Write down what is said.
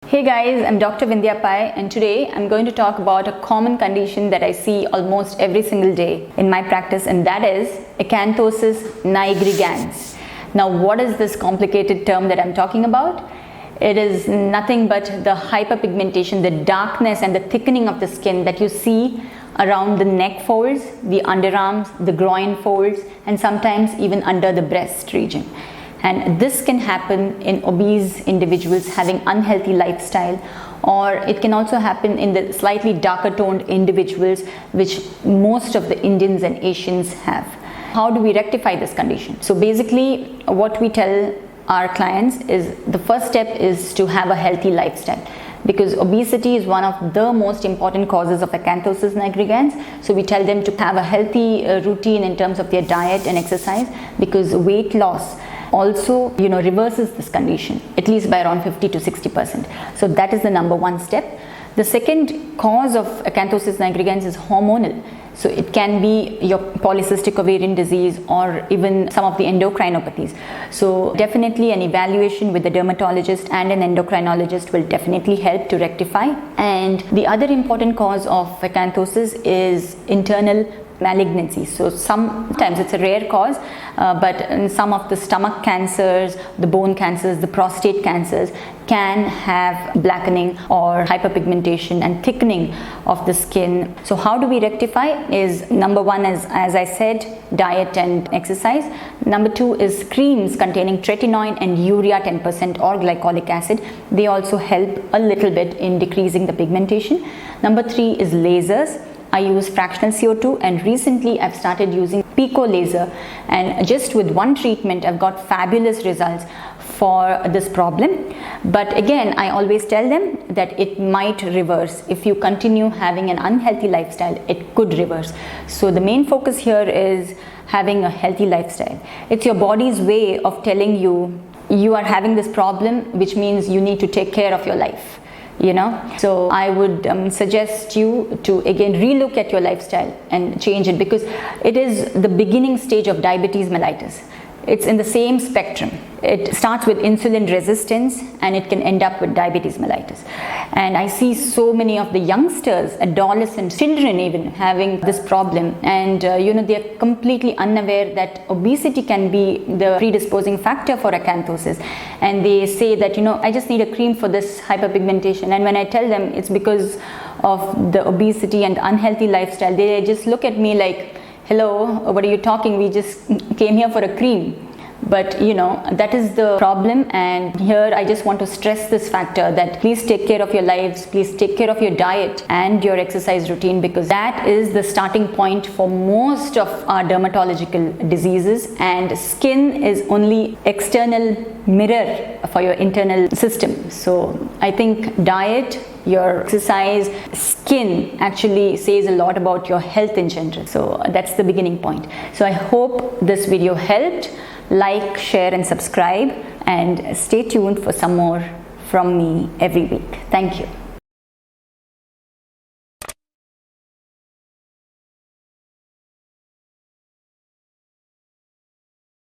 Hey guys, I'm Dr. Vindhya Pai, and today I'm going to talk about a common condition that I see almost every single day in my practice, and that is acanthosis nigricans. Now, what is this complicated term that I'm talking about? It is nothing but the hyperpigmentation, the darkness and the thickening of the skin that you see around the neck folds, the underarms, the groin folds, and sometimes even under the breast region. And this can happen in obese individuals having unhealthy lifestyle, or it can also happen in the slightly darker toned individuals, which most of the Indians and Asians have. How do we rectify this condition? So basically what we tell our clients is the first step is to have a healthy lifestyle, because obesity is one of the most important causes of acanthosis nigricans. So we tell them to have a healthy routine in terms of their diet and exercise, because weight loss also reverses this condition at least by around 50 to 60%. So that is the number one step. The second cause of acanthosis nigricans is hormonal. So it can be your polycystic ovarian disease or even some of the endocrinopathies. So definitely an evaluation with a dermatologist and an endocrinologist will definitely help to rectify. And the other important cause of acanthosis is internal malignancy. So sometimes it's a rare cause, but in some of the stomach cancers, the bone cancers, the prostate cancers can have blackening or hyperpigmentation and thickening of the skin. So how do we rectify is number one is, as I said, diet and exercise. Number two is creams containing tretinoin and urea 10% or glycolic acid. They also help a little bit in decreasing the pigmentation. Number three is lasers. I use fractional CO2, and recently I've started using Pico laser, and just with one treatment I've got fabulous results for this problem. But again, I always tell them that it might reverse. If you continue having an unhealthy lifestyle, it could reverse. So the main focus here is having a healthy lifestyle. It's your body's way of telling you you are having this problem, which means you need to take care of your life. So I would suggest you to again relook at your lifestyle and change it, because it is the beginning stage of diabetes mellitus. It's in the same spectrum. It starts with insulin resistance and it can end up with diabetes mellitus. And I see so many of the youngsters, adolescents, children even having this problem, and they're completely unaware that obesity can be the predisposing factor for acanthosis. And they say that I just need a cream for this hyperpigmentation, and when I tell them it's because of the obesity and unhealthy lifestyle, they just look at me like, hello, what are you talking? We just came here for a cream. But that is the problem, and here I just want to stress this factor that please take care of your lives, please take care of your diet and your exercise routine, because that is the starting point for most of our dermatological diseases, and skin is only external mirror for your internal system. So I think diet, your exercise, skin actually says a lot about your health in general. So that's the beginning point. So I hope this video helped. Like, share and subscribe, and stay tuned for some more from me every week. Thank you.